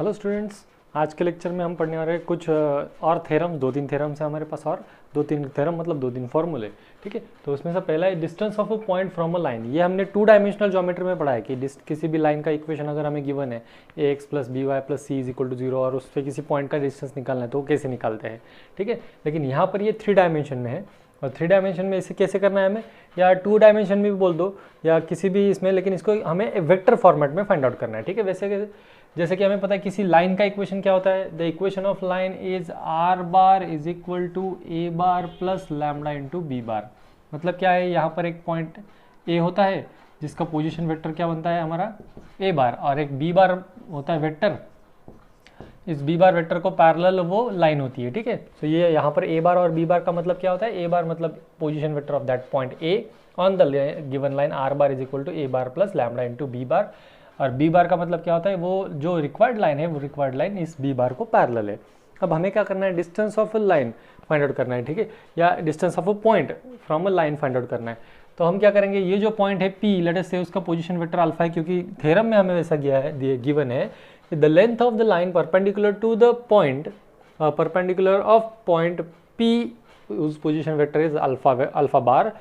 Hello students, आज के lecture में हम पढ़ने वाले हैं कुछ और थ्योरम, दो तीन थ्योरम्स है हमारे पास और दो तीन थ्योरम मतलब दो तीन फॉर्मूले। ठीक है, तो उसमें से पहला है distance of a point from a line. ये हमने टू डायमेंशनल ज्योमेट्री में पढ़ा है कि किसी भी लाइन का इक्वेशन अगर हमें गिवन है ax plus B Y plus C is equal to 0 और उस पर किसी पॉइंट का डिस्टेंस निकालना है तो वो कैसे निकालते हैं। ठीक है, लेकिन यहाँ पर ये 3 डायमेंशन में है और 3 डायमेंशन में इसे कैसे करना है हमें, या 2 डायमेंशन में भी बोल दो या किसी भी इसमें, लेकिन इसको हमें वेक्टर फॉर्मेट में फाइंड आउट करना है। ठीक है, वैसे जैसे कि हमें पता है किसी लाइन का इक्वेशन क्या होता है, the equation of line is R bar is equal to A bar plus lambda into B bar. मतलब क्या है, यहाँ पर एक पॉइंट ए होता है जिसका पोजीशन वेक्टर क्या बनता है हमारा ए बार, और एक बी बार होता है वेक्टर। इस बी बार वेक्टर को पैरेलल वो लाइन होती है। ठीक है, तो ये यहाँ पर ए बार और बी बार का मतलब क्या होता है, ए बार मतलब position vector of that point A on the given line R bar is equal to A bar plus lambda into B bar, और बी बार का मतलब क्या होता है, वो जो रिक्वायर्ड लाइन है वो रिक्वायर्ड लाइन इस बी बार को पैरेलल है। अब हमें क्या करना है, distance of a line find out करना है। ठीक है, या distance of a point from a line find out करना है। तो हम क्या करेंगे, ये जो पॉइंट है पी, लेट अस से उसका पोजीशन वेक्टर अल्फा है, क्योंकि थ्योरम में हमें वैसा गिवन है the length of the line perpendicular to the point perpendicular of point P उस position vector is alpha bar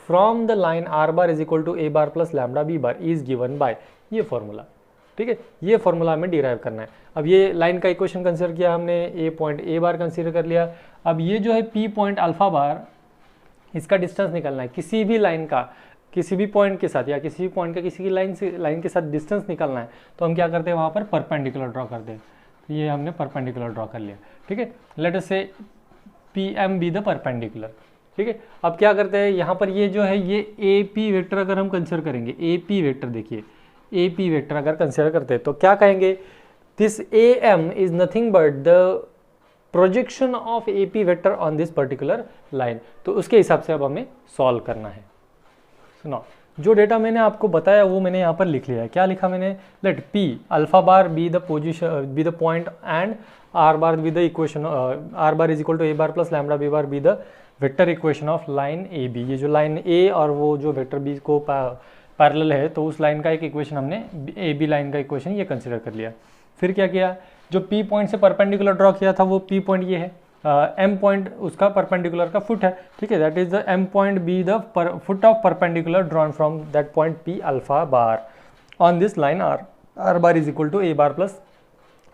from the line R bar is equal to A bar plus lambda B bar is given by ये formula. ठीक है, ये formula हमें derive करना है। अब ये लाइन का इक्वेशन कंसीडर किया हमने, ए पॉइंट ए बार कंसीडर कर लिया। अब ये जो है पी पॉइंट अल्फा बार, इसका डिस्टेंस निकालना है किसी भी लाइन का किसी भी पॉइंट के साथ, या किसी भी पॉइंट का किसी की लाइन के साथ डिस्टेंस निकालना है। तो हम क्या करते हैं, वहाँ पर परपेंडिकुलर ड्रॉ करते हैं। तो ये हमने परपेंडिकुलर ड्रॉ कर लिया। ठीक है, let us say P M be the perpendicular. ठीक है, अब क्या करते हैं, यहाँ पर ये जो है ये ए पी वेक्टर अगर हम कंसिडर करेंगे, ए पी वेक्टर देखिए, ए पी वेक्टर अगर कंसिडर करते हैं तो क्या कहेंगे, this A M is nothing but the projection of A P vector on this particular line. तो उसके हिसाब से अब हमें सॉल्व करना है। सुनो, जो डेटा मैंने आपको बताया वो मैंने यहाँ पर लिख लिया है। क्या लिखा मैंने, let P alpha bar be the position be the point and R bar be the equation, R bar is equal to A bar plus lambda B bar be the vector equation of line A B. ये जो line ए और वो जो vector B को parallel है, तो उस line का एक इक्वेशन हमने ए बी लाइन का इक्वेशन ये कंसिडर कर लिया। फिर क्या किया, जो पी पॉइंट से परपेंडिकुलर ड्रॉ किया था वो पी पॉइंट ये है, एम पॉइंट उसका परपेंडिकुलर का फुट है। ठीक है, that is the M point be the foot of perpendicular drawn from that point P alpha bar on this line R bar is equal to A bar plus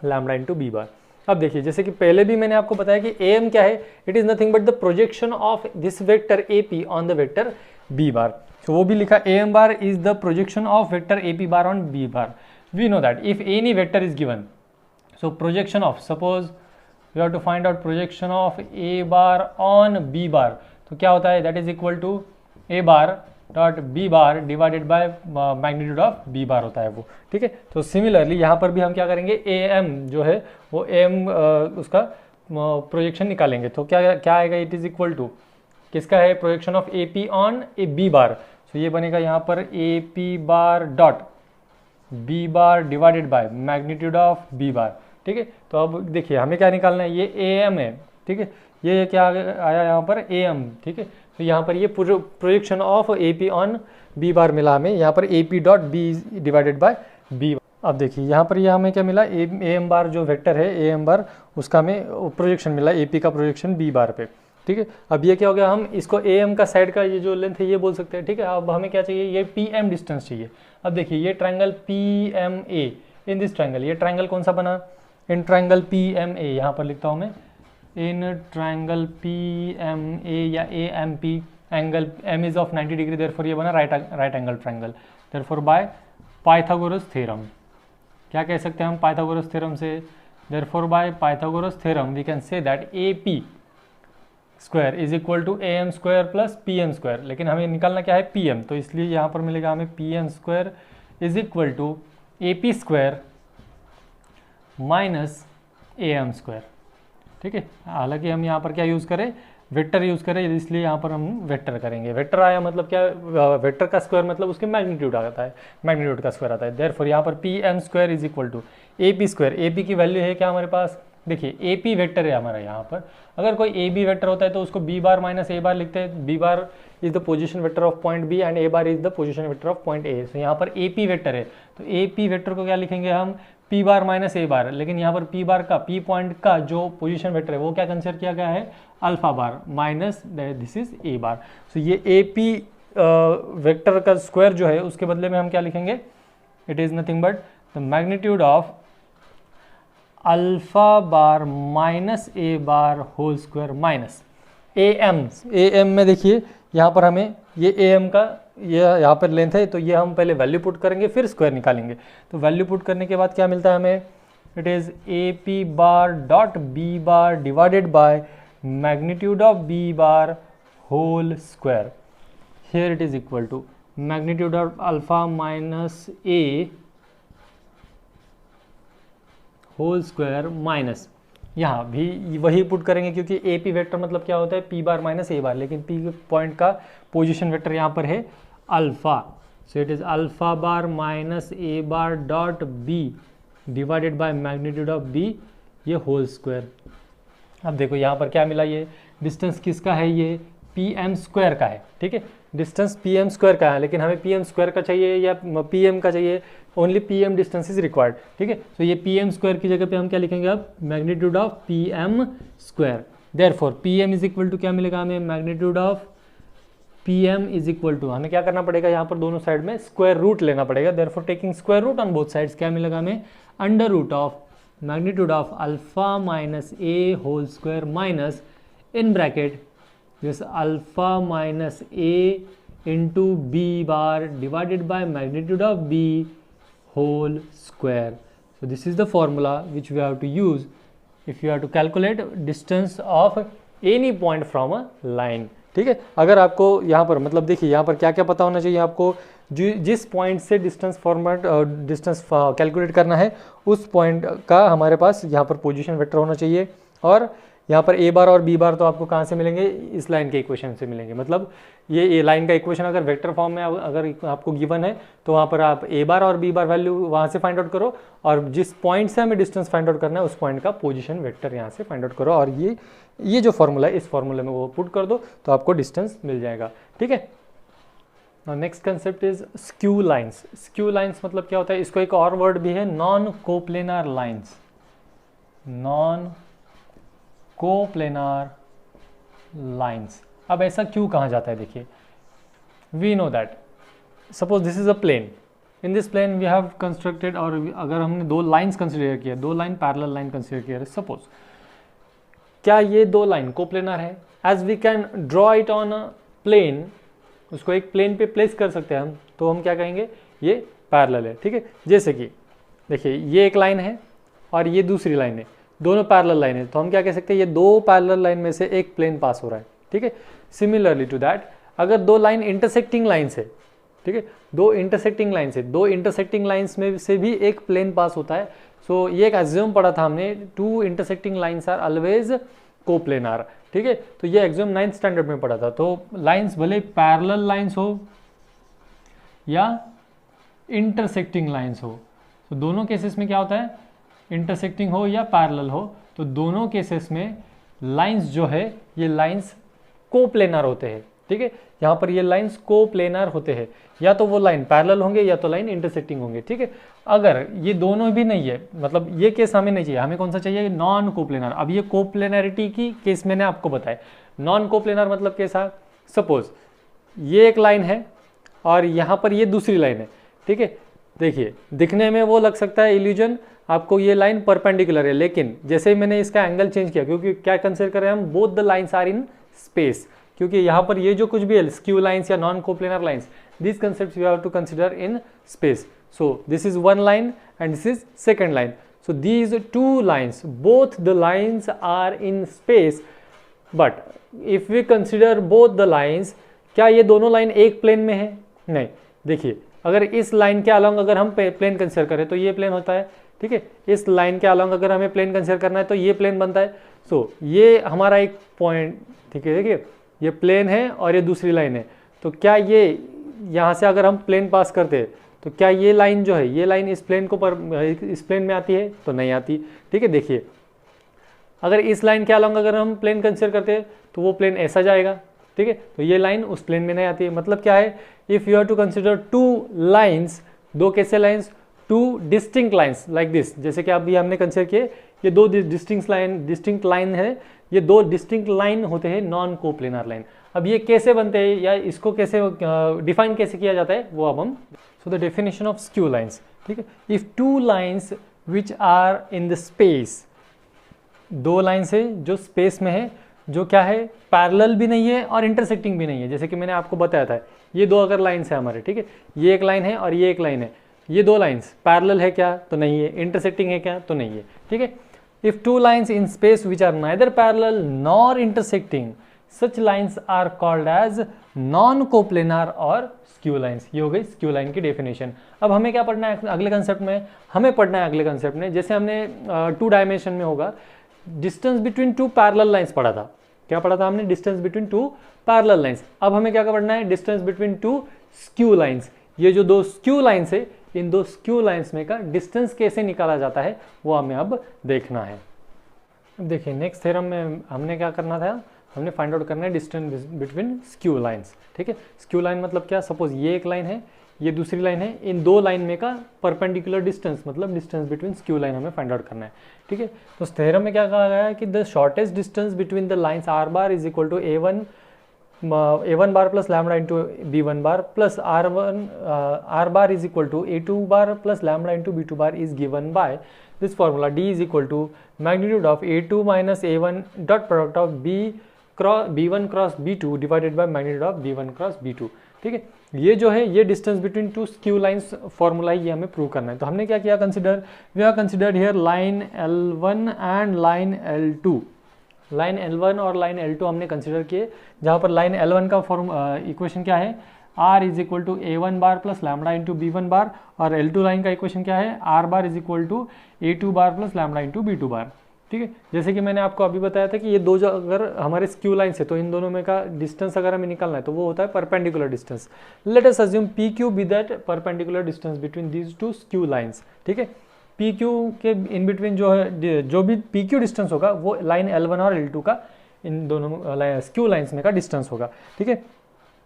lambda into B bar. अब देखिए, जैसे कि पहले भी मैंने आपको बताया कि ए एम क्या है, it is nothing but the projection of this vector A P on the vector B bar. तो वो भी लिखा, A M bar is the projection of vector A P bar on B bar. We know that if any vector is given, so projection of, suppose we have to find out projection of a bar on b bar, तो क्या होता है, that is equal to a bar dot b bar divided by magnitude of b bar होता है वो। ठीक है, तो सिमिलरली यहाँ पर भी हम क्या करेंगे, a m जो है वो a m उसका प्रोजेक्शन निकालेंगे। तो क्या आएगा, इट इज इक्वल टू किसका है, projection of A P on A B bar. तो ये बनेगा यहाँ पर A P bar dot B bar divided by magnitude of B bar. ठीक है, तो अब देखिए हमें क्या निकालना है, ये ए एम है। ठीक है, ये क्या आया यहाँ पर ए एम। ठीक है, तो यहाँ पर ये projection of A P on B bar मिला हमें, यहाँ पर A P dot B divided by B. अब देखिए यहाँ पर ये हमें क्या मिला, ए एम बार जो वेक्टर है ए एम बार, उसका हमें प्रोजेक्शन मिला, ए पी का प्रोजेक्शन बी बार पे। ठीक है, अब ये क्या हो गया, हम इसको ए एम का साइड का ये जो लेंथ है ये बोल सकते हैं। ठीक है, अब हमें क्या चाहिए, ये पी एम डिस्टेंस चाहिए। अब देखिए ये triangle P M A, in this triangle, ये ट्रायंगल कौन सा बना, in triangle P M A, यहाँ पर लिखता हूँ मैं, in triangle P M A या A M P, angle M is of 90 degree, therefore ये बना right angle triangle. Therefore by Pythagoras theorem, क्या कह सकते हैं हम पाइथागोरस थ्योरम से, therefore by Pythagoras theorem we can say that A P square is equal to A M square plus P M square. लेकिन हमें निकालना क्या है, पी एम, तो इसलिए यहाँ पर मिलेगा हमें P M square is equal to A P square minus A M square. ठीक है, हालांकि हम यहाँ पर क्या यूज़ करें, वेक्टर यूज़ करें, इसलिए यहाँ पर हम वेक्टर करेंगे। वेक्टर आया मतलब क्या, वेक्टर का स्क्वायर मतलब उसके मैग्नीट्यूड आता है, मैग्नीट्यूड का स्क्वायर आता है। देयरफॉर यहाँ पर P M square is equal to A P square. A P की वैल्यू है क्या हमारे पास, देखिए ए पी वेक्टर है हमारा यहाँ पर, अगर कोई ए बी वेक्टर होता है तो उसको B bar minus A bar लिखते हैं। B bar is the position vector of point B and A bar is the position vector of point A. So यहाँ पर ए पी वेक्टर है, तो ए पी वेक्टर को क्या लिखेंगे हम, P bar minus A bar, लेकिन यहाँ पर पी बार का, पी पॉइंट का जो पोजीशन वेक्टर है वो क्या कंसिडर किया गया है, alpha bar minus this is A bar. So ये ए पी वेक्टर का स्क्वायर जो है उसके बदले में हम क्या लिखेंगे, it is nothing but the magnitude of alpha bar minus A bar whole square minus A M में देखिए यहाँ पर हमें ये ए एम का ये यहाँ पर लेंथ है, तो ये हम पहले वैल्यू पुट करेंगे फिर स्क्वायर निकालेंगे। तो वैल्यू पुट करने के बाद क्या मिलता है हमें, it is A P bar dot B bar divided by magnitude of B bar whole square. Here it is equal to magnitude of alpha minus A whole square minus, यहाँ भी वही पुट करेंगे क्योंकि ए पी वेक्टर मतलब क्या होता है, P bar minus A bar, लेकिन पी पॉइंट का पोजीशन वेक्टर यहाँ पर है alpha. So it is alpha bar minus A bar dot B divided by magnitude of B ये होल स्क्वायर। अब देखो यहाँ पर क्या मिला, ये डिस्टेंस किसका है, ये पी एम स्क्वायर का है, ठीक है, डिस्टेंस पी एम स्क्वायर का है, लेकिन हमें पी एम स्क्वायर का चाहिए या पी एम का चाहिए, only P M distance is required, ठीक है। तो ये पी एम स्क्वायर की जगह पे हम क्या लिखेंगे अब, magnitude of P M square. Therefore P M is equal to क्या मिलेगा हमें, magnitude of P M is equal to, हमें क्या करना पड़ेगा यहाँ पर दोनों साइड में स्क्वायर रूट लेना पड़ेगा। Therefore taking square root on both sides क्या मिलेगा हमें, under root of magnitude of alpha minus A whole square minus in bracket this alpha minus A into B bar divided by magnitude of B whole square. So this is the formula which we have to use if you have to calculate distance of any point from a line, ठीक है। अगर आपको यहाँ पर मतलब देखिए यहाँ पर क्या क्या पता होना चाहिए आपको, जिस पॉइंट से डिस्टेंस डिस्टेंस कैलकुलेट करना है उस पॉइंट का हमारे पास यहाँ पर पोजीशन वेक्टर होना चाहिए, और यहाँ पर ए बार और बी बार तो आपको कहाँ से मिलेंगे, इस लाइन के इक्वेशन से मिलेंगे। मतलब ये लाइन का इक्वेशन अगर वेक्टर फॉर्म में अगर आपको गिवन है तो वहाँ पर आप ए बार और बी बार वैल्यू वहाँ से फाइंड आउट करो, और जिस पॉइंट से हमें डिस्टेंस फाइंड आउट करना है उस पॉइंट का पोजीशन वेक्टर यहाँ से फाइंड आउट करो, और ये जो फॉर्मूला है इस फॉर्मूले में वो पुट कर दो तो आपको डिस्टेंस मिल जाएगा, ठीक है। Next concept is skew lines. Skew lines मतलब क्या होता है, इसको एक और वर्ड भी है, non coplanar lines, non coplanar lines. अब ऐसा क्यों कहा जाता है, देखिए we know that suppose this is a plane, in this plane we have constructed, और अगर हमने दो लाइन्स कंसिडर किया, दो लाइन पैरेलल लाइन कंसिडर किया, सपोज क्या ये दो लाइन कोप्लेनर है, as we can draw it on a plane, उसको एक प्लेन पे प्लेस कर सकते हैं हम, तो हम क्या कहेंगे ये पैरेलल है, ठीक है। जैसे कि देखिए ये एक लाइन है और ये दूसरी लाइन है, दोनों पैरेलल लाइन है, तो हम क्या कह सकते हैं ये दो पैरेलल लाइन में से एक प्लेन पास हो रहा है, ठीक है। सिमिलरली टू दैट अगर दो लाइन इंटरसेक्टिंग लाइन्स है, ठीक है, दो इंटरसेक्टिंग लाइन्स है, दो इंटरसेक्टिंग लाइन्स में से भी एक प्लेन पास होता है। सो ये एक एग्ज्यूम पढ़ा था हमने, two intersecting lines are always coplanar, ठीक है। तो ये एग्ज्यूम 9th स्टैंडर्ड में पढ़ा था। तो लाइन्स भले पैरेलल लाइन्स हो या इंटरसेक्टिंग लाइन्स हो, तो दोनों केसेस में क्या होता है, इंटरसेक्टिंग हो या पैरेलल हो, तो दोनों केसेस में लाइंस जो है ये लाइंस कोप्लेनर होते हैं, ठीक है। यहाँ पर ये लाइंस कोप्लेनर होते हैं, या तो वो लाइन पैरेलल होंगे या तो लाइन इंटरसेक्टिंग होंगे, ठीक है। अगर ये दोनों भी नहीं है, मतलब ये केस हमें नहीं चाहिए, हमें कौन सा चाहिए, नॉन कोप्लेनर। अब ये कोप्लेनरिटी की केस मैंने आपको बताया, नॉन कोप्लेनर मतलब कैसा, सपोज ये एक लाइन है और यहाँ पर ये दूसरी लाइन है, ठीक है। देखिए दिखने में वो लग सकता है इल्यूजन, आपको ये लाइन परपेंडिकुलर है, लेकिन जैसे ही मैंने इसका एंगल चेंज किया, क्योंकि क्या कंसिडर करें हम, both the lines are in space, क्योंकि यहाँ पर ये जो कुछ भी है स्क्यू लाइन्स या non coplanar lines, this concept you have to consider in space. So this is one line and this is second line, so these two lines both the lines are in space, but if we consider both the lines, क्या ये दोनों line एक plane में है, नहीं। देखिए अगर इस लाइन के अलॉन्ग अगर हम प्लेन कंसिडर करें तो ये प्लेन होता है, ठीक है। इस लाइन के अलॉन्ग अगर हमें प्लेन कंसिडर करना है तो ये प्लेन बनता है। सो ये हमारा एक पॉइंट, ठीक है, देखिए ये प्लेन है और ये दूसरी लाइन है, तो क्या ये यहाँ से अगर हम प्लेन पास करते हैं तो क्या ये लाइन जो है, ये लाइन इस प्लेन को इस प्लेन में आती है, तो नहीं आती, ठीक है। देखिए अगर इस लाइन के अलॉन्ग अगर हम प्लेन कंसिडर करते हैं तो वो प्लेन ऐसा जाएगा, ठीक है, तो ये लाइन उस प्लेन में नहीं आती है। मतलब क्या है, if you have to consider two lines, दो कैसे lines, two distinct lines like this, जैसे कि अभी हमने कंसिडर किए ये दो डिस्टिंक्ट लाइन है, ये दो डिस्टिंक्ट लाइन होते हैं नॉन कोप्लेनर लाइन। अब ये कैसे बनते हैं या इसको कैसे डिफाइन कैसे किया जाता है वो अब हम, so the definition of skew lines, ठीक है। If two lines which are in the space, दो लाइंस है जो स्पेस में है, जो क्या है पैरेलल भी नहीं है और इंटरसेक्टिंग भी नहीं है, जैसे कि मैंने आपको बताया था ये दो अगर लाइंस है हमारे, ठीक है, ये एक लाइन है और ये एक लाइन है, ये दो लाइंस पैरेलल है क्या तो नहीं है, इंटरसेक्टिंग है क्या तो नहीं है, ठीक है। If two lines in space which are neither parallel nor intersecting, such lines are called as non coplanar और स्क्यू लाइंस। ये हो गई स्क्यू लाइन की डेफिनेशन। अब हमें क्या पढ़ना है अगले कंसेप्ट में, हमें पढ़ना है अगले कंसेप्ट में, जैसे हमने 2 डायमेंशन में होगा डिस्टेंस बिटवीन 2 पैरेलल लाइंस पढ़ा था, क्या पढ़ा था हमने, डिस्टेंस बिटवीन 2 पैरेलल लाइंस। अब हमें क्या पढ़ना है, डिस्टेंस बिटवीन 2 स्क्यू लाइंस। ये जो दो स्क्यू लाइंस है, इन दो स्क्यू लाइंस में का डिस्टेंस कैसे निकाला जाता है वो हमें अब देखना है। देखिए नेक्स्ट थ्योरम में हमने क्या करना था, हमने फाइंड आउट करना है डिस्टेंस बिटवीन स्क्यू लाइंस, ठीक है। स्क्यू लाइन मतलब क्या, सपोज ये एक लाइन है, ये दूसरी लाइन है, इन दो लाइन में का परपेंडिकुलर डिस्टेंस मतलब डिस्टेंस बिटवीन स्क्यू लाइन हमें फाइंड आउट करना है, ठीक है। तो इस थ्योरम में क्या कहा गया है कि the shortest distance between the lines R bar is equal to a1 bar plus lambda into b1 bar plus r bar is equal to a2 bar plus lambda into b2 bar is given by this formula d is equal to magnitude of a2 minus a1 dot product of b1 cross b2 divided by magnitude of b1 cross b2, ठीक है। ये जो है ये distance between 2 skew lines formula ये हमें prove करना है। तो हमने क्या किया consider, we are considered here line L1 and line L2, line L1 और लाइन L2 हमने कंसिडर किए, जहाँ पर लाइन L1 का इक्वेशन क्या है, R is equal to A1 bar plus lambda into B1 bar, और L2 लाइन का इक्वेशन क्या है, R bar is equal to A2 bar plus lambda into B2 bar, ठीक है। जैसे कि मैंने आपको अभी बताया था कि ये दो जो अगर हमारे स्क्यू लाइन्स है तो इन दोनों में का डिस्टेंस अगर हमें निकालना है तो वो होता है perpendicular distance. Let us assume PQ be that perpendicular distance between these 2 skew lines, ठीक है। PQ के इन बिटवीन जो है जो भी PQ डिस्टेंस होगा वो लाइन L1 और L2 का इन दोनों स्क्यू लाइन्स में का डिस्टेंस होगा, ठीक है।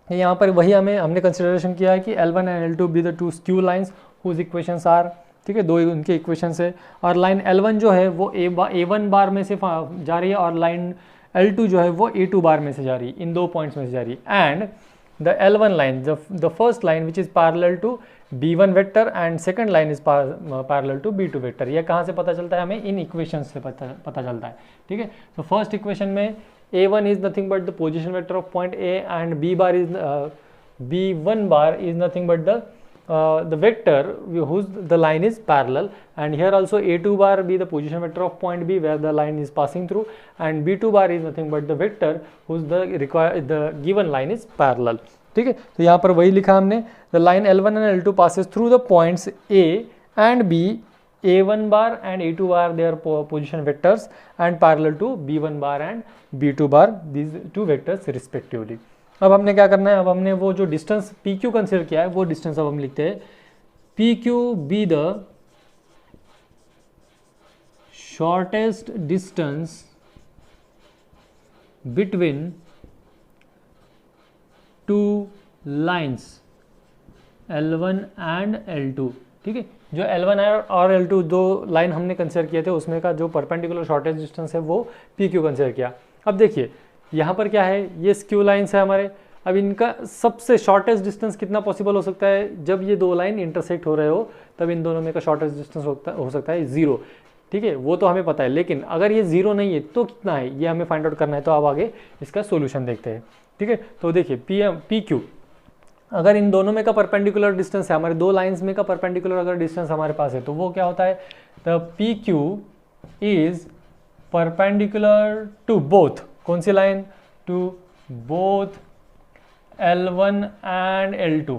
यहाँ पर वही हमने कंसिडरेशन किया है कि L1 and L2 be the 2 skew lines whose equations are, ठीक है, दो उनके इक्वेशंस है, और लाइन L1 जो है वो A1 बार में से जा रही है और लाइन L2 जो है वो A2 बार में से जा रही है, इन दो पॉइंट्स में से जा रही है। And the L1 line the first line which is parallel to B1 vector and second line is parallel to B2 vector. ये कहाँ से पता चलता है हमें, इन इक्वेशन से पता चलता है, ठीक है। तो फर्स्ट इक्वेशन में A1 is nothing but the position vector of point A and B1 bar is nothing but the vector whose the line is parallel, and here also A2 bar be the position vector of point B where the line is passing through, and B2 bar is nothing but the vector whose the given line is parallel, ठीक है। तो यहाँ पर वही लिखा हमने, the line L1 and L2 passes through the points A and B, A1 bar and A2 bar they are position vectors and parallel to B1 bar and B2 bar, these two vectors respectively। अब हमने क्या करना है, अब हमने वो जो distance PQ consider किया है वो डिस्टेंस अब हम लिखते हैं PQ be the shortest distance between 2 lines L1 and L2, ठीक है। जो L1 और L2 दो लाइन हमने कंसिडर किए थे उसमें का जो परपेंडिकुलर शॉर्टेस्ट डिस्टेंस है वो PQ कंसिडर किया। अब देखिए यहाँ पर क्या है, ये स्क्यू लाइन्स है हमारे, अब इनका सबसे शॉर्टेस्ट डिस्टेंस कितना पॉसिबल हो सकता है, जब ये दो लाइन इंटरसेक्ट हो रहे हो तब इन दोनों में का शॉर्टेस्ट डिस्टेंस हो सकता है 0, ठीक है, वो तो हमें पता है। लेकिन अगर ये 0 नहीं है तो कितना है ये हमें फाइंड आउट करना है। तो अब आगे इसका सोल्यूशन देखते हैं, ठीक है। तो देखिए PQ अगर इन दोनों में का परपेंडिकुलर डिस्टेंस है, हमारे दो लाइन्स में का परपेंडिकुलर अगर डिस्टेंस हमारे पास है तो वो क्या होता है, the PQ is perpendicular to both, कौन सी line, to both L1 and L2,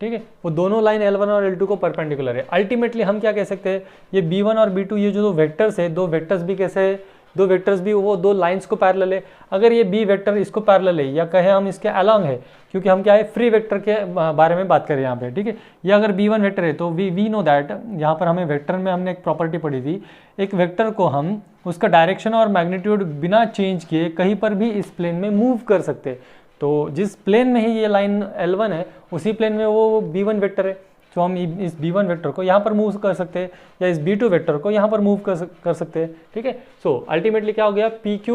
ठीक है। वो दोनों लाइन L1 और L2 को परपेंडिकुलर है। अल्टीमेटली हम क्या कह सकते हैं, ये B1 और B2 ये जो दो वेक्टर्स है, दो वेक्टर्स भी कैसे है, दो वेक्टर्स भी वो दो लाइंस को पैरेलल है। अगर ये B वेक्टर इसको पैरेलल है या कहे हम इसके अलॉन्ग है, क्योंकि हम क्या है फ्री वेक्टर के बारे में बात करें यहाँ पे, ठीक है। या अगर B1 वेक्टर है तो वी नो दैट, यहाँ पर हमें वेक्टर में हमने एक प्रॉपर्टी पढ़ी थी, एक वेक्टर को हम उसका डायरेक्शन और मैग्नीट्यूड बिना चेंज किए कहीं पर भी इस प्लेन में मूव कर सकते। तो जिस प्लेन में ही ये लाइन L1 है उसी प्लेन में वो B1 वेक्टर है, तो हम इस b1 वेक्टर को यहाँ पर मूव कर सकते हैं या इस b2 वेक्टर को यहाँ पर मूव कर सकते हैं, ठीक है। सो अल्टीमेटली क्या हो गया, pq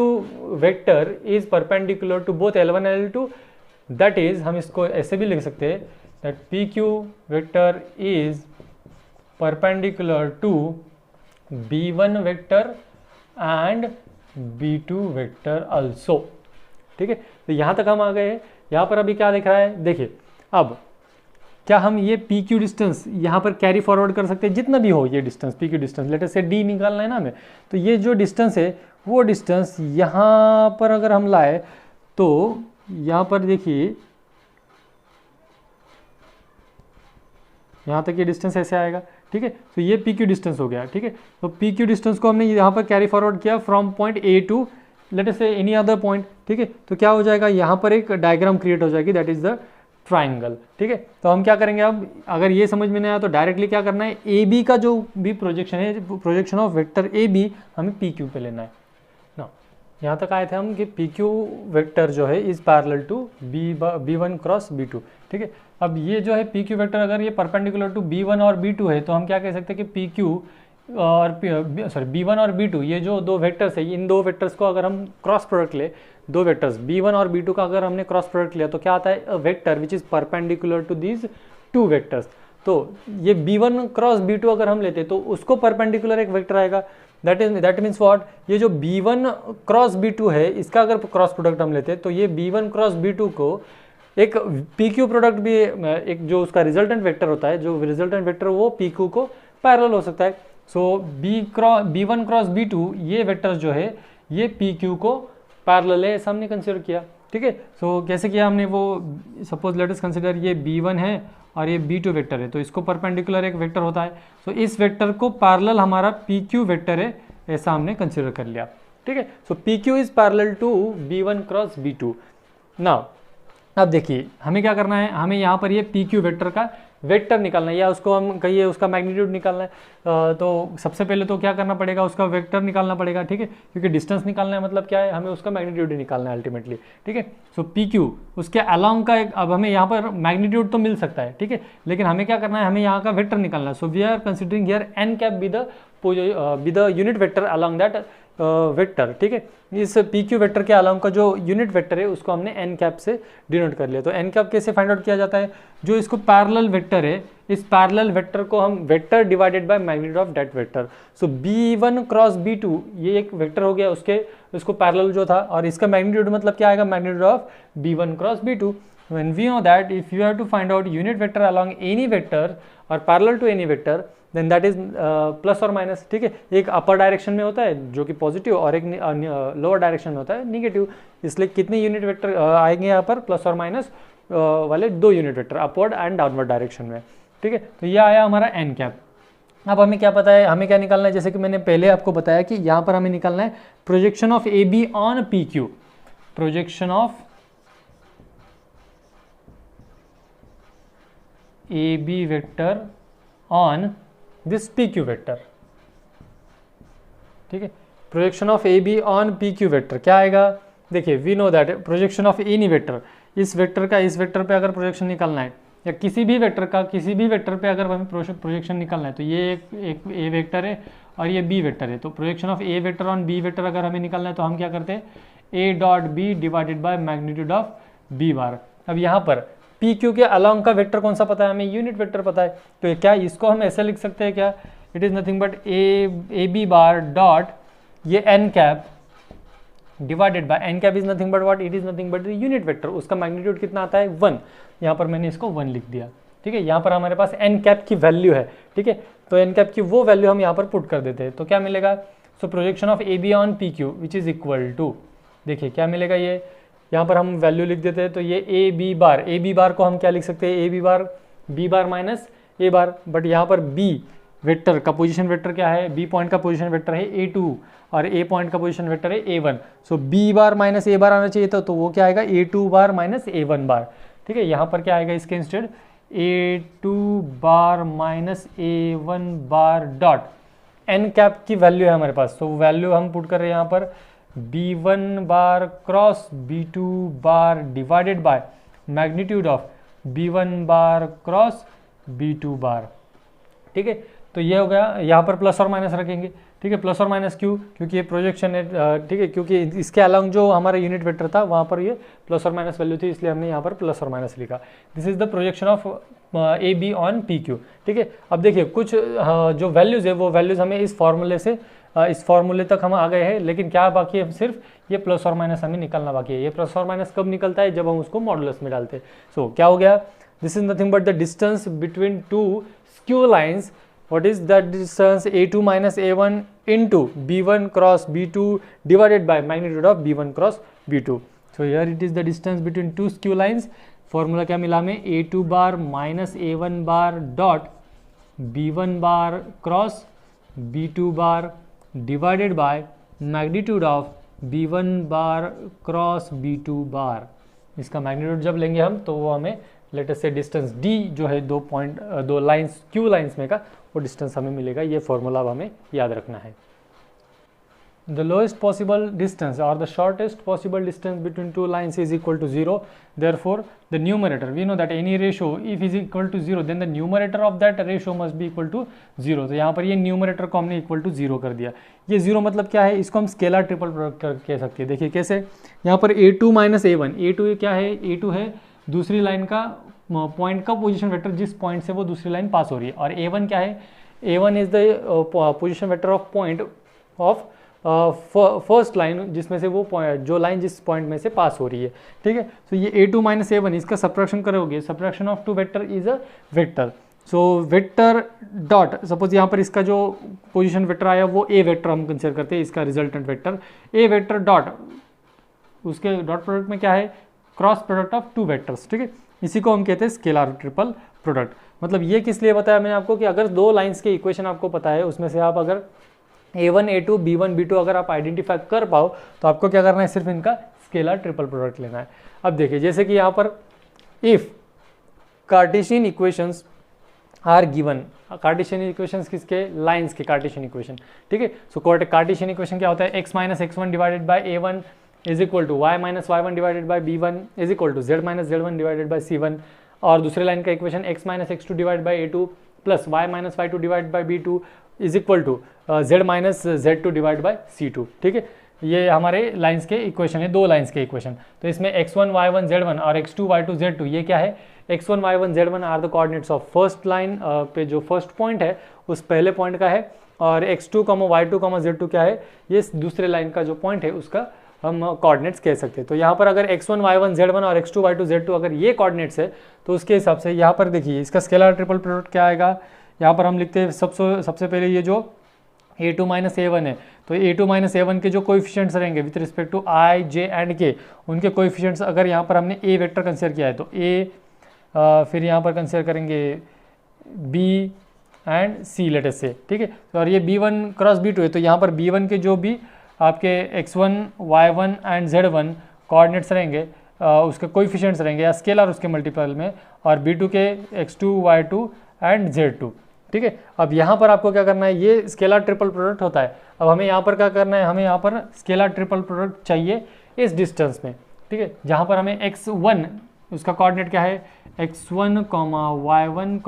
vector is perpendicular to both L1 and L2, that is हम इसको ऐसे भी लिख सकते हैं that pq vector is perpendicular to b1 vector and b2 vector also, ठीक है। तो यहाँ तक हम आ गए हैं। यहाँ पर अभी क्या दिख रहा है, देखिए अब क्या हम ये पी क्यू डिस्टेंस यहाँ पर कैरी फॉरवर्ड कर सकते हैं, जितना भी हो ये distance, P Q distance, later से डी निकालना है ना हमें, तो ये जो डिस्टेंस है वो डिस्टेंस यहाँ पर अगर हम लाए तो यहाँ पर देखिए यहाँ तक ये डिस्टेंस ऐसे आएगा, ठीक है। तो ये पी क्यू डिस्टेंस हो गया, ठीक है। तो पी क्यू डिस्टेंस को हमने यहाँ पर कैरी फॉरवर्ड किया from point A to let us say any other point, ठीक है। तो क्या हो जाएगा, यहाँ पर एक डायग्राम क्रिएट हो जाएगी, दैट इज द ट्राइंगल, ठीक है। तो हम क्या करेंगे अब, अगर ये समझ में नहीं आया तो डायरेक्टली क्या करना है, ए बी का जो भी प्रोजेक्शन है, projection of vector A B हमें पी क्यू पे लेना है ना। यहाँ तक आए थे हम कि पी क्यू वेक्टर जो है is parallel to B one cross B two, ठीक है। अब ये जो है पी क्यू वेक्टर अगर ये परपेंडिकुलर टू बी वन और बी टू है तो हम क्या कह सकते हैं कि पी क्यू और b1 और b2 ये जो दो वेक्टर्स है, इन दो वेक्टर्स को अगर हम क्रॉस प्रोडक्ट ले, दो वेक्टर्स b1 और b2 का अगर हमने क्रॉस प्रोडक्ट लिया तो क्या आता है, a vector which is perpendicular to these two vectors. तो ये b1 क्रॉस b2 अगर हम लेते तो उसको परपेंडिकुलर एक वेक्टर आएगा, दैट मीन्स व्हाट, ये जो b1 क्रॉस b2 है इसका अगर क्रॉस प्रोडक्ट हम लेते तो ये b1 क्रॉस b2 को एक पी क्यू प्रोडक्ट भी, एक जो उसका रिजल्टेंट वेक्टर होता है, जो रिजल्टेंट वेक्टर वो पी क्यू को पैरेलल हो सकता है। सो b1 क्रॉस b2 ये वेक्टर्स जो है ये पी क्यू को पैरेलल है, ऐसा हमने कंसिडर किया, ठीक है। सो कैसे किया हमने, वो सपोज लेट अस कंसिडर ये b1 है और ये b2 वेक्टर है, तो इसको परपेंडिकुलर एक वेक्टर होता है, सो इस वेक्टर को पैरेलल हमारा पी क्यू वेक्टर है, ऐसा हमने कंसिडर कर लिया, ठीक है। So P Q is parallel to b1 cross b2। Now अब देखिए हमें क्या करना है, हमें यहाँ पर ये पी क्यू वेक्टर का वेक्टर निकालना है, या उसको हम कहिए उसका मैग्नीट्यूड निकालना है। तो सबसे पहले तो क्या करना पड़ेगा, उसका वेक्टर निकालना पड़ेगा, ठीक है, क्योंकि डिस्टेंस निकालना है मतलब क्या है, हमें उसका मैग्नीट्यूड ही निकालना है अल्टीमेटली, ठीक है। सो पी क्यू उसके अलोंग का एक, अब हमें यहाँ पर मैग्नीट्यूड तो मिल सकता है, ठीक है, लेकिन हमें क्या करना है, हमें यहाँ का वेक्टर निकालना है। So we are considering here N cap be the unit vector along that vector, ठीक है। इस पी क्यू वेक्टर के अलावा का जो यूनिट वेक्टर है उसको हमने एन कैप से डिनोट कर लिया। तो एन कैप कैसे फाइंड आउट किया जाता है, जो इसको पैरेलल वेक्टर है, इस पैरेलल वेक्टर को हम vector divided by magnitude of that vector. So b1 cross b2 ये एक वेक्टर हो गया, उसको पैरेलल जो था, और इसका मैग्नीट्यूड मतलब क्या आएगा, magnitude of b1 cross b2। When we know that if you have to find out unit vector along any vector or parallel to any vector, then that is plus और minus, ठीक है। एक upper direction में होता है जो कि positive, और एक लोअर डायरेक्शन में होता है निगेटिव, इसलिए कितने यूनिट वेक्टर आएंगे यहाँ पर, प्लस और माइनस वाले दो unit vector upward and downward direction में, ठीक है। तो ये आया हमारा एन कैप। अब हमें क्या पता है, हमें क्या निकालना है, जैसे कि मैंने पहले आपको बताया कि यहाँ पर हमें निकालना है projection of A B on P Q, projection of A B vector on this P Q vector, ठीक है। Projection of A B on P Q vector क्या आएगा, देखिए we know that projection of any vector, इस vector का इस vector पे अगर प्रोजेक्शन निकालना है, या किसी भी वेक्टर का किसी भी वेक्टर पे अगर हमें प्रोजेक्शन निकालना है, तो ये एक ए वेक्टर है और ये बी वेक्टर है, तो projection of A vector on B vector अगर हमें निकालना है तो हम क्या करते हैं, A dot B divided by magnitude of B bar. अब यहाँ पर पी क्यू के अलोंग का वेक्टर कौन सा पता है, हमें यूनिट वेक्टर पता है, तो क्या इसको हम ऐसे लिख सकते हैं क्या, it is nothing but A B bar dot ये N cap divided by, N cap is nothing but what, it is nothing but unit vector, उसका मैग्नीट्यूड कितना आता है 1, यहाँ पर मैंने इसको 1 लिख दिया, ठीक है। यहाँ पर हमारे पास एन कैप की वैल्यू है, ठीक है, तो एन कैप की वो वैल्यू हम यहाँ पर पुट कर देते हैं, तो क्या मिलेगा, so projection of A B on P Q which is equal to, देखिए क्या मिलेगा, ये यहाँ पर हम वैल्यू लिख देते हैं, तो ये ए बी बार को हम क्या लिख सकते हैं, A B bar minus A bar, but यहाँ पर बी वेक्टर का पोजीशन वेक्टर क्या है, बी पॉइंट का पोजीशन वेक्टर है a2 और ए पॉइंट का पोजीशन वेक्टर है a1, so B bar minus A बार आना चाहिए था, तो वो क्या आएगा a2 बार माइनस a1 बार, ठीक है। यहाँ पर क्या आएगा इसके instead a2 bar minus a1 bar dot N cap की वैल्यू है हमारे पास, तो वैल्यू हम पुट कर रहे हैं यहाँ पर b1 bar cross b2 bar divided by magnitude of b1 bar cross B two bar. ठीक है, तो ये हो गया, यहाँ पर प्लस और माइनस रखेंगे। ठीक है, प्लस और माइनस क्यों? क्योंकि ये प्रोजेक्शन है। ठीक है, क्योंकि इसके अलांग जो हमारा यूनिट वेक्टर था वहाँ पर ये प्लस और माइनस वैल्यू थी, इसलिए हमने यहाँ पर प्लस और माइनस लिखा। This is the projection of A B on P Q. ठीक है, अब देखिए कुछ जो वैल्यूज़ है वो वैल्यूज़ हमें इस फॉर्मूले से इस फॉर्मूले तक हम आ गए हैं, लेकिन क्या बाकी है? सिर्फ ये प्लस और माइनस हमें निकालना बाकी है। ये प्लस और माइनस कब निकलता है? जब हम उसको मॉडुलस में डालते हैं। सो क्या हो गया? This is nothing but the distance between to skew lines. What is that distance? A2 minus A1 into B1 cross B2 divided by magnitude of B1 cross B2. So here it is the distance between two skew lines. Formula क्या मिला हमें? A2 bar minus A1 bar dot B1 bar cross B2 bar divided by magnitude of B1 bar cross B2 bar. इसका magnitude जब लेंगे हम तो वो हमें लेटेस्ट से डिस्टेंस d जो है दो लाइंस क्यू लाइंस में का वो डिस्टेंस हमें मिलेगा। ये फॉर्मूला हमें याद रखना है। द लोएस्ट पॉसिबल डिस्टेंस और the shortest possible distance between two lines is equal to 0। Therefore the numerator, we know that any ratio if is equal to 0 then the numerator of that ratio must be equal to 0। तो यहाँ पर ये numerator को हमने equal to 0 कर दिया। ये 0 मतलब क्या है? इसको हम स्केलर ट्रिपल प्रोडक्ट कह सकते हैं। देखिए कैसे, यहाँ पर A2 माइनस A1, A2 क्या है? A2 है दूसरी लाइन का पॉइंट का पोजीशन वेक्टर जिस पॉइंट से वो दूसरी लाइन पास हो रही है। और A1 क्या है? A1 is the position vector of point of first line जिसमें से वो जो लाइन जिस पॉइंट में से पास हो रही है। ठीक है, तो ये A2 माइनस A1 इसका सब्ट्रैक्शन करोगे, subtraction of two vector is a vector. So vector dot, suppose यहाँ पर इसका जो पोजीशन वेक्टर आया वो A वेक्टर हम कंसिडर करते हैं, इसका resultant vector A vector dot, उसके डॉट प्रोडक्ट में क्या है? Cross product of two vectors. ठीक है, इसी को हम कहते हैं स्केलर ट्रिपल प्रोडक्ट। मतलब ये किस लिए बताया मैंने आपको कि अगर दो लाइंस के इक्वेशन आपको पता है, उसमें से आप अगर A1 A2 B1 B2 अगर आप आइडेंटिफाई कर पाओ तो आपको क्या करना है? सिर्फ इनका स्केलर ट्रिपल प्रोडक्ट लेना है। अब देखिए जैसे कि यहाँ पर if cartesian equations are given, cartesian equations किसके? लाइंस के कार्टेशियन इक्वेशन। ठीक है, सो कार्टेशियन इक्वेशन क्या होता है? x minus x1 divided by A1 is equal to y minus y1 divided by B1 is equal to z minus z1 divided by C1। और दूसरे line का equation x minus x2 divide by A2 plus y minus y2 divide by B2 is equal to z minus z2 divide by C2। ठीक है, ये हमारे lines के equation है, दो लाइंस के इक्वेशन। तो इसमें x1 y1 z1 और x2 y2 z2 ये क्या है? x1 y1 z1 are the coordinates of first line पे जो फर्स्ट पॉइंट है उस पहले पॉइंट का है, और x2 y2 z2 क्या है? ये दूसरे लाइन का जो पॉइंट है उसका हम कोऑर्डिनेट्स कह सकते हैं। तो यहाँ पर अगर x1 y1 z1 और x2 y2 z2 अगर ये कोऑर्डिनेट्स है तो उसके हिसाब से यहाँ पर देखिए इसका स्केलर ट्रिपल प्रोडक्ट क्या आएगा? यहाँ पर हम लिखते हैं सबसे पहले ये जो A2 माइनस A1 है, तो A2 माइनस A1 के जो कोएफिशिएंट्स रहेंगे with respect to I, J and K, उनके कोएफिशिएंट्स अगर यहाँ पर हमने A वेक्टर कंसिडर किया है तो A, फिर यहाँ पर कंसिडर करेंगे B एंड C लेटेस्ट से। ठीक है, और ये B1 क्रॉस B2 है, तो यहाँ पर B1 के जो भी आपके x1, y1 and z1 coordinates रहेंगे, उसके कोएफिशिएंट्स रहेंगे या स्केलर उसके मल्टीपल में, और b2 के x2, y2 एंड z2। ठीक है, अब यहाँ पर आपको क्या करना है? ये स्केलर ट्रिपल प्रोडक्ट होता है। अब हमें यहाँ पर क्या करना है? हमें यहाँ पर स्केलर ट्रिपल प्रोडक्ट चाहिए इस डिस्टेंस में। ठीक है, जहाँ पर हमें x1 उसका कोऑर्डिनेट क्या है? x1, y1,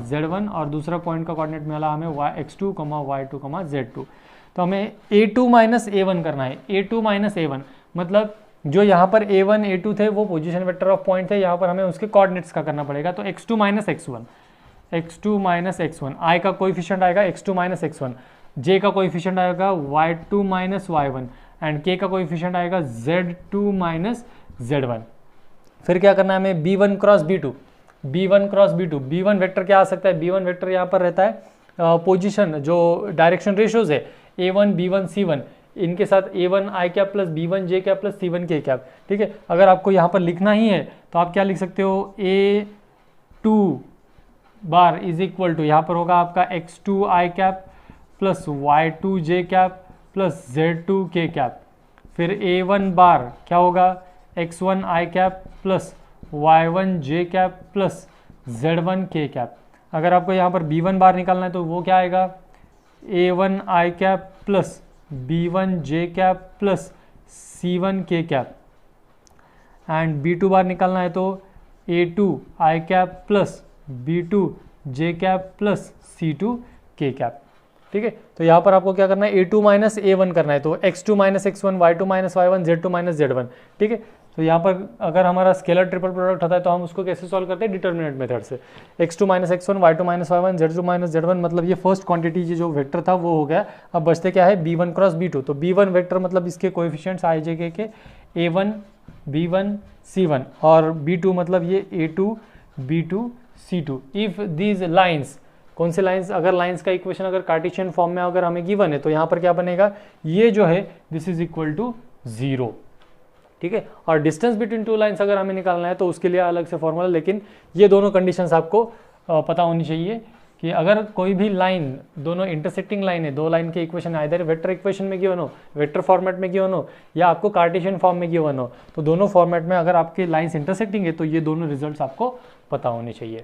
z1 और दूसरा पॉइंट का कोऑर्डिनेट मिला हमें x2, y2, z2। तो हमें A2 माइनस A1 करना है। A2 माइनस A1 मतलब जो यहाँ पर A1 A2 थे वो पोजीशन वेक्टर ऑफ पॉइंट थे, यहाँ पर हमें उसके कोऑर्डिनेट्स का करना पड़ेगा। तो x2 minus x1, x2 minus x1, I का कोएफिशिएंट आएगा x2 माइनस x1, J का कोएफिशिएंट आएगा y2 minus y1 and K का कोएफिशिएंट आएगा z2 माइनस z1। फिर क्या करना है हमें? B1 cross B2, B1 cross B2। B1 vector क्या आ सकता है? B1 वेक्टर यहाँ पर रहता है पोजीशन जो डायरेक्शन रेशियोज है A1 B1 C1, इनके साथ A1 I cap plus B1 J cap plus C1 K cap. ठीक है, अगर आपको यहाँ पर लिखना ही है तो आप क्या लिख सकते हो? A2 bar is equal to, यहाँ पर होगा आपका x2 I cap plus y2 J cap plus z2 K cap. फिर A1 बार क्या होगा? x1 I cap plus y1 J cap plus z1 K cap. अगर आपको यहाँ पर B1 बार निकालना है तो वो क्या आएगा? A1 I cap plus B1 J cap plus C1 K cap. And B2 बार निकालना है तो A2 I cap plus B2 J cap plus C2 के कैप। ठीक है, तो यहाँ पर आपको क्या करना है, A2 माइनस A1 करना है, तो x2 minus x1, y2 minus y1, z2 minus z1। ठीक है, तो यहाँ पर अगर हमारा स्केलर ट्रिपल प्रोडक्ट होता है तो हम उसको कैसे सॉल्व करते हैं, डिटर्मिनेंट मेथड से। x2 minus x1, y2 minus y1, z2 minus z1, मतलब ये फर्स्ट क्वांटिटी जो वेक्टर था वो हो गया। अब बचते क्या है, b1 क्रॉस b2, तो b1 वेक्टर मतलब इसके कोएफिशिएंट्स i j k के a1 b1 c1 और b2 मतलब ये a2 b2 c2। If these lines, कौन से लाइंस, अगर लाइंस का इक्वेशन अगर कार्टेशियन फॉर्म में अगर हमें गिवन है तो यहाँ पर क्या बनेगा, ये जो है दिस इज इक्वल टू 0। ठीक है, और डिस्टेंस बिटवीन टू लाइंस अगर हमें निकालना है तो उसके लिए अलग से फॉर्मूला, लेकिन ये दोनों कंडीशंस आपको पता होनी चाहिए कि अगर कोई भी लाइन, दोनों इंटरसेक्टिंग लाइन है, दो लाइन के इक्वेशन आइदर वेक्टर इक्वेशन में गिवन हो, वेक्टर फॉर्मेट में गिवन हो, या आपको कार्टेशियन फॉर्म में गिवन हो, तो दोनों फॉर्मेट में अगर आपके लाइंस इंटरसेक्टिंग है तो ये दोनों रिजल्ट्स आपको पता होने चाहिए।